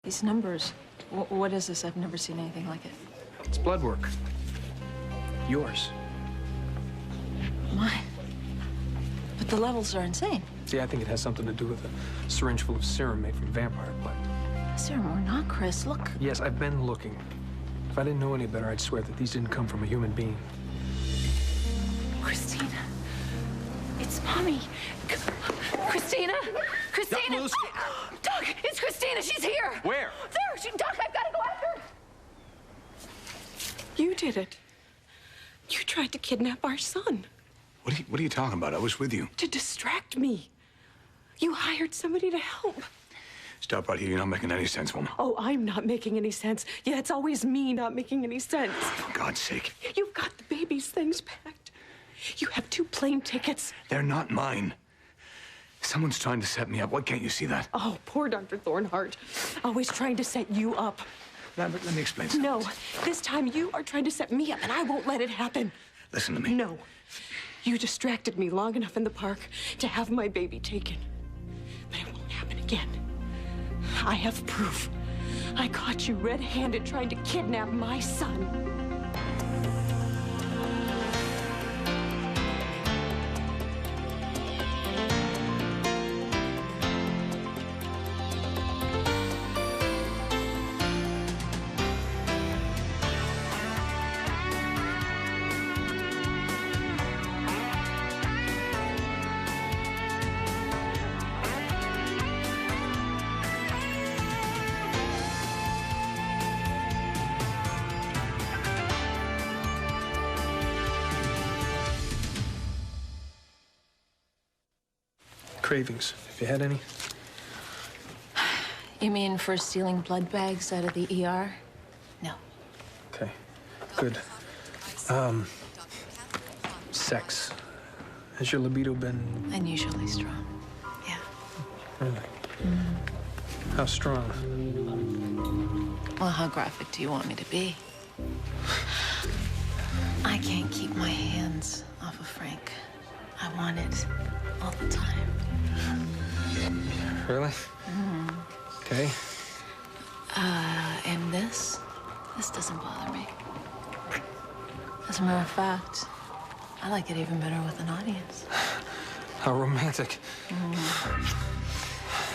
These numbers, what is this? I've never seen anything like it. It's blood work. Yours. Mine? But the levels are insane. See, I think it has something to do with a syringe full of serum made from vampire blood. Serum or not, Chris, look. Yes, I've been looking. If I didn't know any better, I'd swear that these didn't come from a human being. Christina. It's Mommy. Christina? Christina! Lucy. Oh, Doc, it's Christina. She's here. Where? There. Doc, I've got to go after her. You did it. You tried to kidnap our son. What are you talking about? I was with you. To distract me. You hired somebody to help. Stop right here. You're not making any sense, woman. Oh, I'm not making any sense. Yeah, it's always me not making any sense. For God's sake. You've got the baby's things packed. You have 2 plane tickets. They're not mine. Someone's trying to set me up. Why can't you see that? Oh, poor Dr. Thornhart. Always trying to set you up. Let me explain something. No, this time you are trying to set me up, and I won't let it happen. Listen to me. No. You distracted me long enough in the park to have my baby taken. But it won't happen again. I have proof. I caught you red-handed trying to kidnap my son. Cravings. Have you had any? You mean for stealing blood bags out of the ER? No. Okay. Good. Sex. Has your libido been... Unusually strong. Yeah. Really? How strong? Well, how graphic do you want me to be? I can't keep my hands off of Frank. I want it all the time. Really? Okay. And this doesn't bother me. As a matter of fact, I like it even better with an audience. How romantic.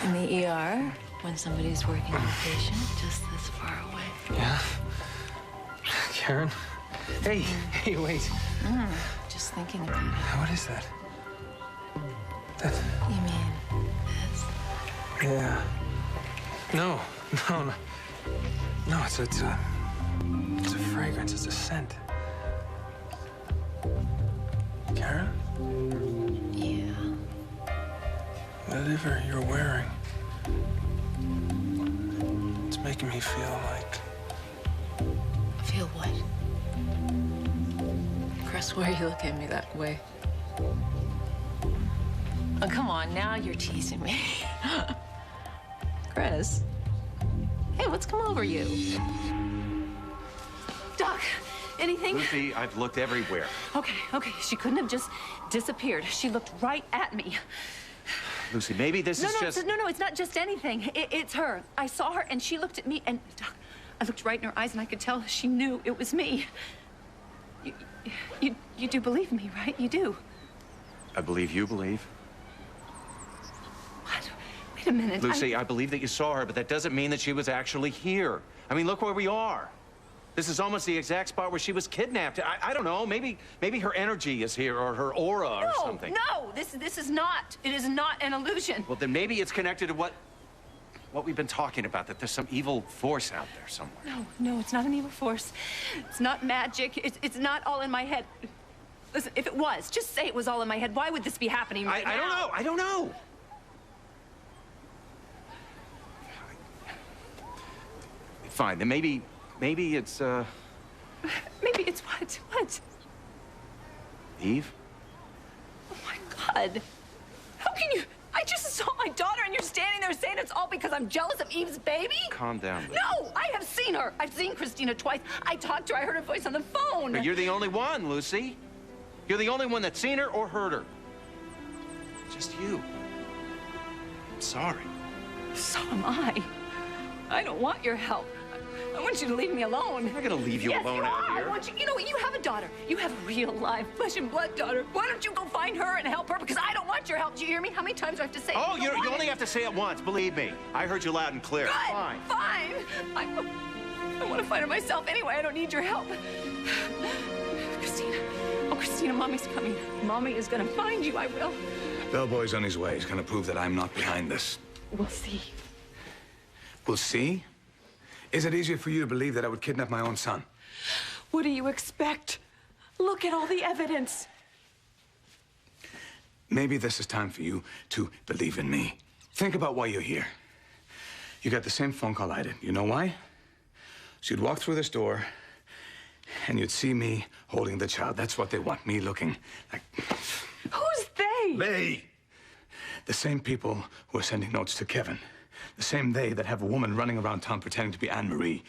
In the ER, when somebody's working on a patient just this far away. Yeah? Karen? Hey, wait. Just thinking about it. What is that? That... You mean this? Yeah. No. No, it's a fragrance. It's a scent. Karen? Yeah. Whatever you're wearing, it's making me feel like... Feel what? Chris, why are you looking at me that way? Oh, come on, now you're teasing me. Chris? Hey, what's come over you? Doc, anything? Lucy, I've looked everywhere. Okay. She couldn't have just disappeared. She looked right at me. Lucy, maybe this is just... No, it's not just anything. It's her. I saw her, and she looked at me, and Doc, I looked right in her eyes, and I could tell she knew it was me. You do believe me, right? You do. I believe you believe. What? Wait a minute. Lucy, I believe that you saw her, but that doesn't mean that she was actually here. I mean, look where we are. This is almost the exact spot where she was kidnapped. I don't know, maybe her energy is here, or her aura or something. No, this is not. It is not an illusion. Well, then maybe it's connected to what we've been talking about, that there's some evil force out there somewhere. No, it's not an evil force. It's not magic. It's not all in my head. Listen, if it was, just say it was all in my head. Why would this be happening right now? I don't know. Fine, then maybe it's, Maybe it's what? What? Eve? Oh, my God. How can you... I just saw my daughter, and you're standing there saying it's all because I'm jealous of Eve's baby? Calm down, Lucy. No, I have seen her. I've seen Christina twice. I talked to her. I heard her voice on the phone. But you're the only one, Lucy. You're the only one that's seen her or heard her. Just you. I'm sorry. So am I. I don't want your help. I want you to leave me alone. I'm not gonna leave you alone out I here. want you. You know what? You have a daughter. You have a real, live, flesh and blood daughter. Why don't you go find her and help her? Because I don't want your help. Do you hear me? How many times do I have to say it? Oh, you only have to say it once. Believe me, I heard you loud and clear. Good. Fine. Fine. I want to find her myself anyway. I don't need your help. Christina. Oh, Christina, Mommy's coming. Mommy is gonna find you. I will. Bellboy's on his way. He's gonna prove that I'm not behind this. We'll see. We'll see? Is it easier for you to believe that I would kidnap my own son? What do you expect? Look at all the evidence. Maybe this is time for you to believe in me. Think about why you're here. You got the same phone call I did. You know why? So you'd walk through this door, and you'd see me holding the child. That's what they want, me looking like... Who's they? They! The same people who are sending notes to Kevin. The same they that have a woman running around town pretending to be Anne-Marie.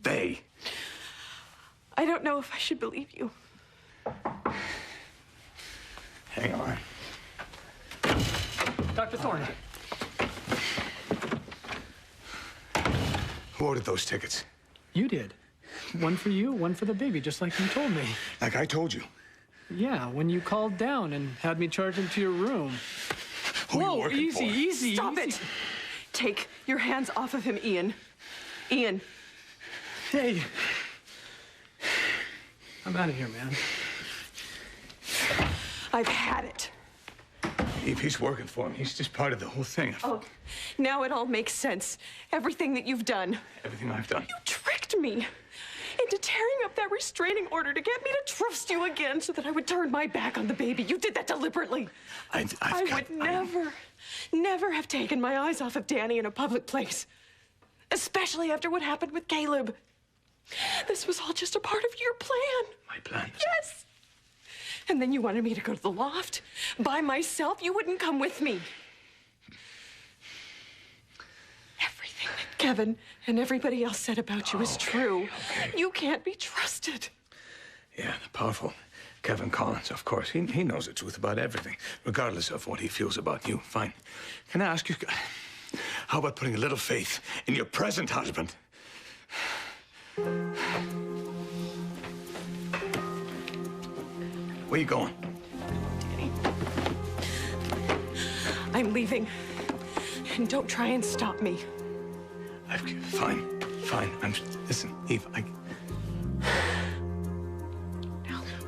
They. I don't know if I should believe you. Hang on. Dr. Thorne. Who ordered those tickets? You did. One for you, one for the baby, just like you told me. Like I told you. Yeah, when you called down and had me charge him to your room. Who are you Whoa, working easy, for? easy, Stop easy. it. Take your hands off of him, Ian. Ian. Hey. I'm out of here, man. I've had it. Eve, he's working for him. He's just part of the whole thing. Oh, now it all makes sense. Everything that you've done. Everything I've done. You tricked me into tearing up that restraining order to get me to trust you again so that I would turn my back on the baby. You did that deliberately. I would never have taken my eyes off of Danny in a public place. Especially after what happened with Caleb. This was all just a part of your plan. My plan? Yes. And then you wanted me to go to the loft by myself. You wouldn't come with me. Everything that Kevin and everybody else said about you is true. Okay. You can't be trusted. Yeah, the powerful Kevin Collins, of course. He knows the truth about everything, regardless of what he feels about you. Fine. Can I ask you, how about putting a little faith in your present husband? Where you going? Danny, I'm leaving. And don't try and stop me. Fine. Listen, Eve,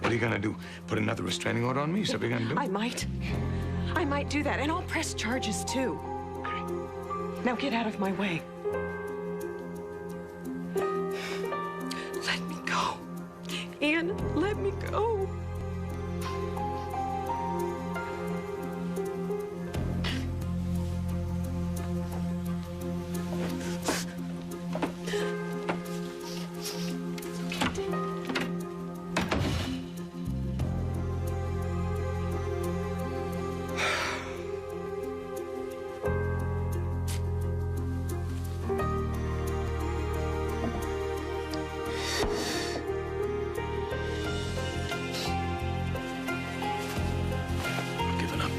What are you gonna do? Put another restraining order on me? Is that what you're gonna do? I might do that, and I'll press charges too. Okay. Now get out of my way. Let me go. Ian, let me go. Giving up.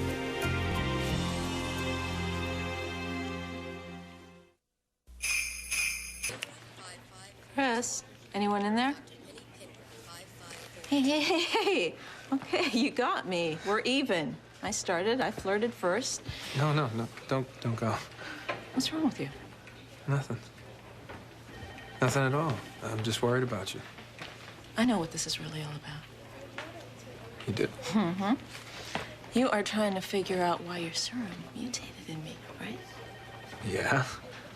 Chris, anyone in there? Hey. Okay, you got me. We're even. I started. I flirted first. No, don't go. What's wrong with you? Nothing. Nothing at all. I'm just worried about you. I know what this is really all about. You did. You are trying to figure out why your serum mutated in me, right? Yeah?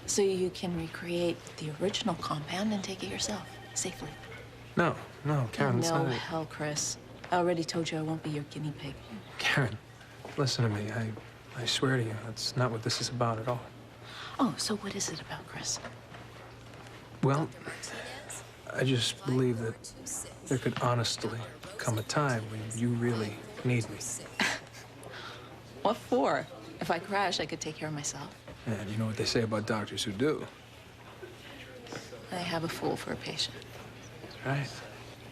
So you can recreate the original compound and take it yourself, safely. No, Karen, that's No not it. hell, Chris. I already told you I won't be your guinea pig. Karen, listen to me. I swear to you, that's not what this is about at all. Oh, so what is it about, Chris? Well, I just believe that there could honestly come a time when you really need me. What for? If I crash, I could take care of myself. And you know what they say about doctors who do. I have a fool for a patient. Right.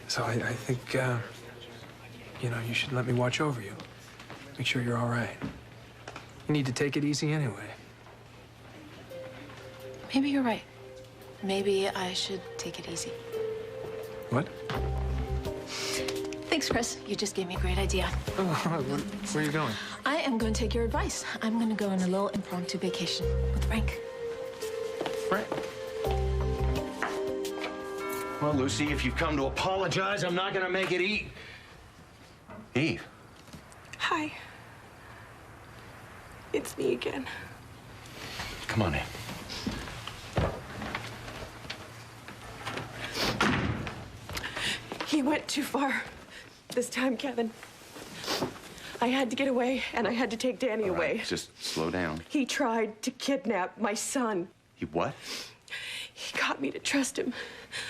So I think, you should let me watch over you. Make sure you're all right. You need to take it easy anyway. Maybe you're right. maybe I should take it easy. What? Thanks, Chris. You just gave me a great idea. Oh, where are you going? I am going to take your advice. I'm going to go on a little impromptu vacation with Frank. Frank? Well, Lucy, if you've come to apologize, I'm not gonna make it Eve. Hi. It's me again. Come on in. He went too far this time, Kevin. I had to get away, and I had to take Danny All right, away. just slow down. He tried to kidnap my son. He what? He got me to trust him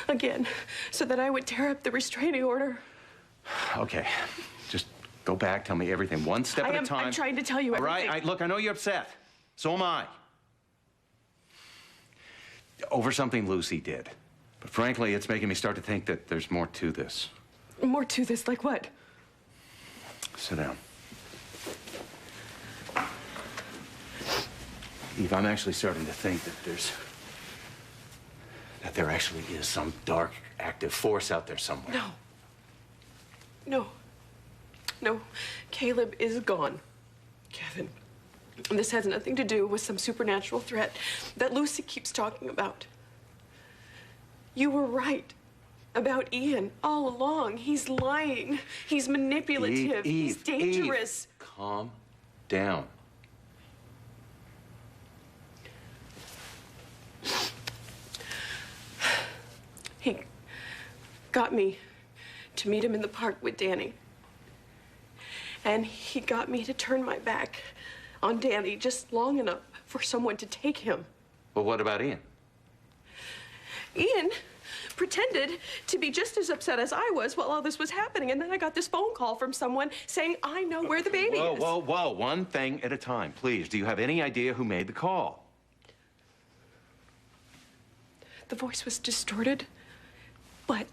again so that I would tear up the restraining order. Okay, just go back, tell me everything, one step at a time. I'm trying to tell you everything. All right, look, I know you're upset. So am I. Over something Lucy did. But frankly, it's making me start to think that there's more to this. More to this, like what? Sit down. Eve, I'm actually starting to think that there actually is some dark, active force out there somewhere. No, Caleb is gone, Kevin. And this has nothing to do with some supernatural threat that Lucy keeps talking about. You were right about Ian all along. He's lying. He's manipulative. He's dangerous. Eve, calm down. He got me to meet him in the park with Danny. And he got me to turn my back on Danny just long enough for someone to take him. Well, what about Ian? Ian pretended to be just as upset as I was while all this was happening. And then I got this phone call from someone saying, I know where the baby is. Whoa. One thing at a time, please. Do you have any idea who made the call? The voice was distorted, but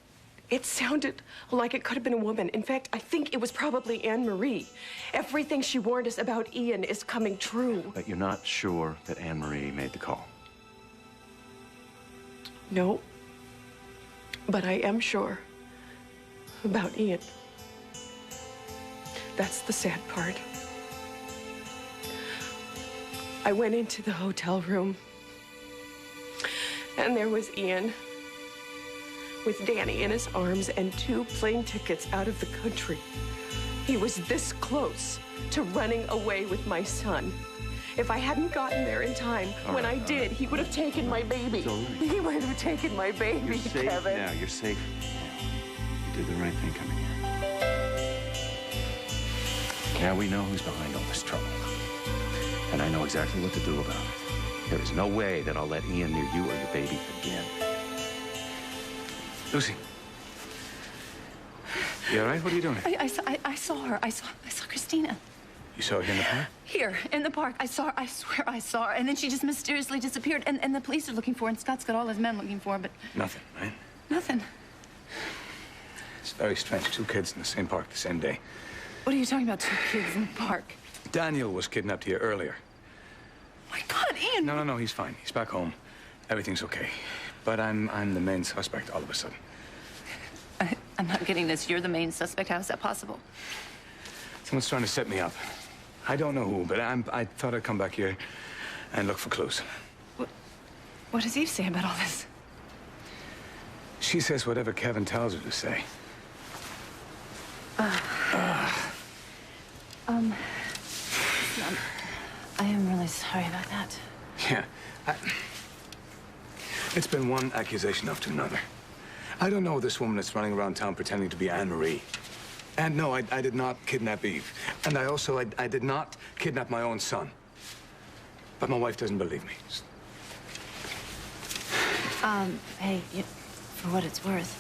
it sounded like it could have been a woman. In fact, I think it was probably Anne-Marie. Everything she warned us about Ian is coming true. But you're not sure that Anne-Marie made the call? No, but I am sure about Ian. That's the sad part. I went into the hotel room, and there was Ian with Danny in his arms and 2 plane tickets out of the country. He was this close to running away with my son. If I hadn't gotten there in time, when I did, he would have taken my baby. It's all right. He would have taken my baby, You're safe Kevin. now. You're safe now. You did the right thing coming here. Now we know who's behind all this trouble. And I know exactly what to do about it. There is no way that I'll let Ian near you or your baby again. Lucy. You all right? What are you doing? I saw her. I saw Christina. You saw her in the park? Here, in the park. I swear I saw her. And then she just mysteriously disappeared. And the police are looking for her, and Scott's got all his men looking for her, but Nothing, right? nothing. It's very strange. 2 kids in the same park the same day. What are you talking about, 2 kids in the park? Daniel was kidnapped here earlier. My God, Ian! No, he's fine. He's back home. Everything's okay. But I'm the main suspect all of a sudden. I'm not getting this. You're the main suspect. How is that possible? Someone's trying to set me up. I don't know who, but I thought I'd come back here and look for clues. What does Eve say about all this? She says whatever Kevin tells her to say. I am really sorry about that. Yeah. It's been one accusation after another. I don't know this woman that's running around town pretending to be Anne-Marie. And no, I did not kidnap Eve. And I did not kidnap my own son. But my wife doesn't believe me. Hey, for what it's worth,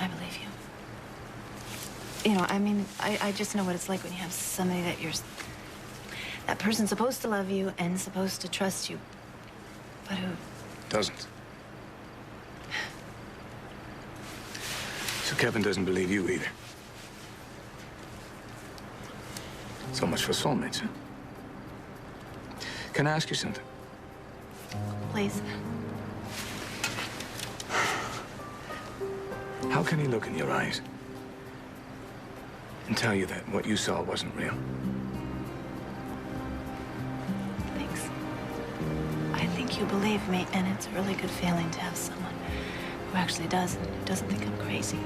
I believe you. You know, I mean, I just know what it's like when you have somebody that person's supposed to love you and supposed to trust you, but who Doesn't. So Kevin doesn't believe you either. So much for soulmates, huh? Can I ask you something? Please. can he look in your eyes and tell you that what you saw wasn't real? Thanks. I think you believe me, and it's a really good feeling to have someone who actually does and who doesn't think I'm crazy.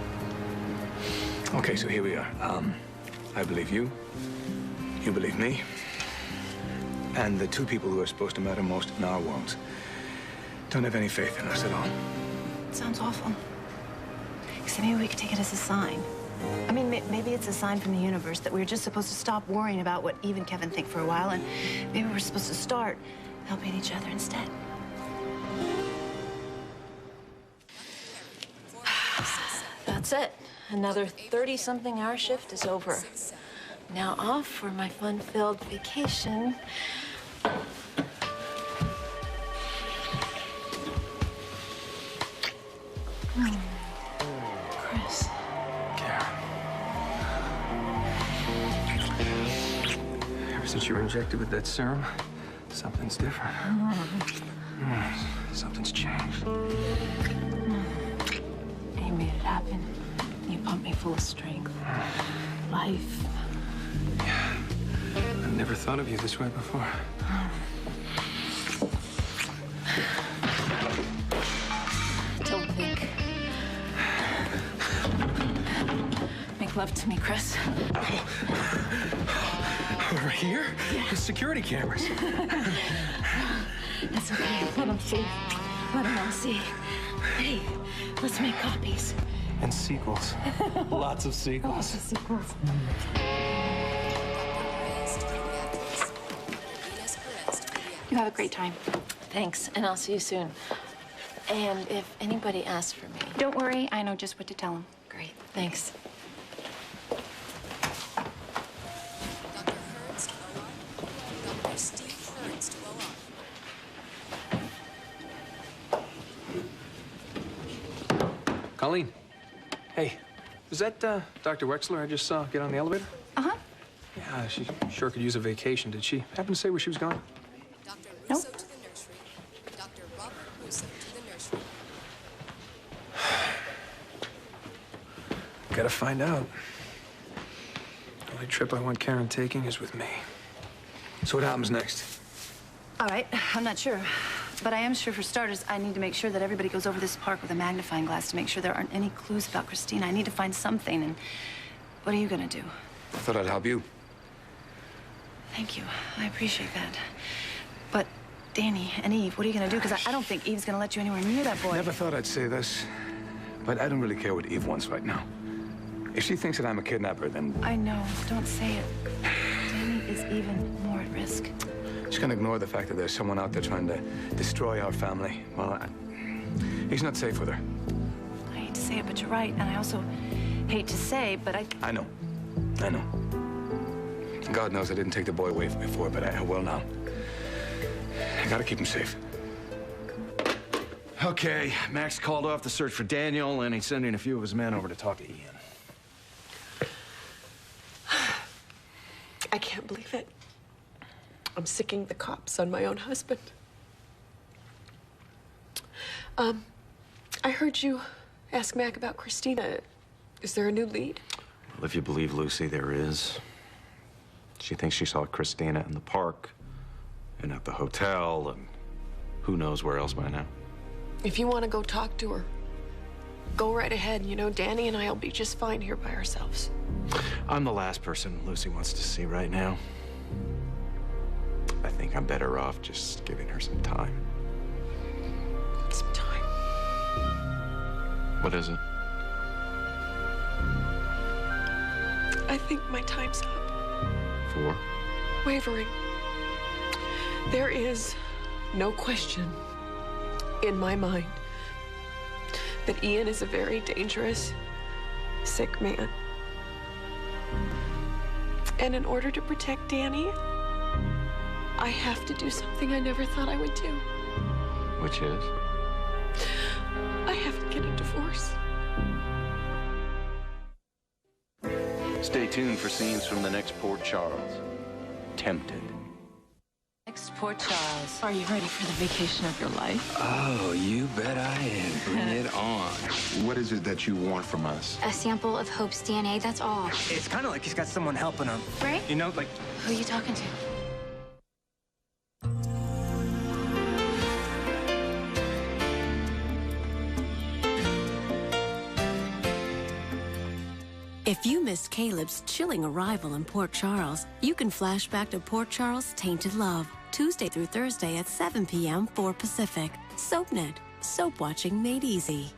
Okay, so here we are. I believe you. You believe me. And the two people who are supposed to matter most in our worlds don't have any faith in us at all. It sounds awful. Except maybe we could take it as a sign. I mean, maybe it's a sign from the universe that we're just supposed to stop worrying about what Eve and Kevin think for a while, and maybe we're supposed to start helping each other instead. That's it. Another 30-something hour shift is over. Now off for my fun-filled vacation. Chris. Karen. Ever since you were injected with that serum, something's different. Something's changed. You made it happen. You pumped me full of strength. Life. Yeah. I've never thought of you this way before. Don't think. Make love to me, Chris. Over here? The security cameras. That's okay. Let them see. Let them all see. Hey, let's make copies. And sequels. Lots of sequels. Lots of sequels. You have a great time. Thanks, and I'll see you soon. And if anybody asks for me... Don't worry, I know just what to tell them. Great, thanks. Colleen. Hey, is that Dr. Wexler I just saw get on the elevator? Uh-huh. Yeah, she sure could use a vacation. Did she happen to say where she was going? Dr. Nope. Russo to the nursery. Dr. Robert Russo to the nursery. Gotta find out. The only trip I want Karen taking is with me. So what happens next? All right, I'm not sure. But I am sure, for starters, I need to make sure that everybody goes over this park with a magnifying glass to make sure there aren't any clues about Christina. I need to find something, and what are you gonna do? I thought I'd help you. Thank you. I appreciate that. But Danny and Eve, what are you gonna do? Because I don't think Eve's gonna let you anywhere near that boy. Never thought I'd say this, but I don't really care what Eve wants right now. If she thinks that I'm a kidnapper, then I know. Don't say it. Danny is even more at risk. she's gonna ignore the fact that there's someone out there trying to destroy our family. Well, he's not safe with her. I hate to say it, but you're right. And I also hate to say, but I know. I know. God knows I didn't take the boy away from me before, but I will now. I gotta keep him safe. Okay, Max called off the search for Daniel, and he's sending a few of his men over to talk to Ian. I can't believe it. I'm sicking the cops on my own husband. I heard you ask Mac about Christina. Is there a new lead? Well, if you believe Lucy, there is. She thinks she saw Christina in the park and at the hotel and who knows where else by now. If you want to go talk to her, go right ahead. You know, Danny and I will be just fine here by ourselves. I'm the last person Lucy wants to see right now. I think I'm better off just giving her some time. Some time. What is it? I think my time's up. For? Wavering. There is no question in my mind that Ian is a very dangerous, sick man. And in order to protect Danny, I have to do something I never thought I would do. Which is? I have to get a divorce. Stay tuned for scenes from the next Port Charles. Tempted. Next, Port Charles. Are you ready for the vacation of your life? Oh, you bet I am. Bring it on. What is it that you want from us? A sample of Hope's DNA, that's all. It's kind of like he's got someone helping him. Right? You know, like... Who are you talking to? If you missed Caleb's chilling arrival in Port Charles, you can flash back to Port Charles' Tainted Love, Tuesday through Thursday at 7 p.m. 4 Pacific. SoapNet. Soap watching made easy.